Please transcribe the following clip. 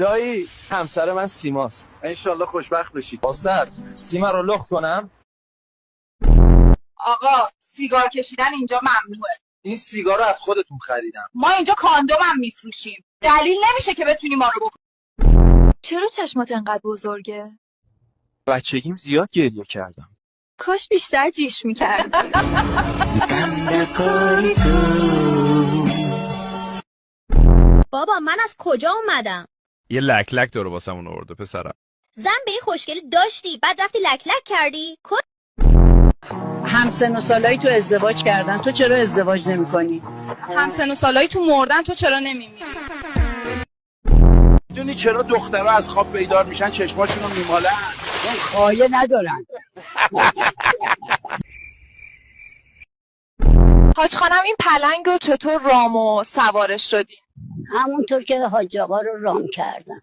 دایی همسر من سیماست. انشالله خوشبخت بشید. استاد سیما رو لخت کنم؟ آقا سیگار کشیدن اینجا ممنوعه. این سیگار رو از خودتون خریدم. ما اینجا کاندوم هم میفروشیم. دلیل نمیشه که بتونی ما رو بکنی. چرا چشمات انقدر بزرگه؟ بچگیم زیاد گریه کردم. کاش بیشتر جیش میکردی. بابا من از کجا اومدم؟ یه لک لک داره واسمون آورده پسرم. زن به این خوشگلی داشتی بعد رفتی لک لک کردی؟ همسن و سالایی تو ازدواج کردن، تو چرا ازدواج نمی کنی؟ همسن و سالایی تو مردن، تو چرا نمیمیری؟ میدونی چرا دخترها از خواب بیدار میشن چشماشون رو میمالن؟ چون خایه ندارن. حاج خانم این پلنگ رو چطور رام و سوارش شدی؟ همونطور که حاج آقا رو رام کردن.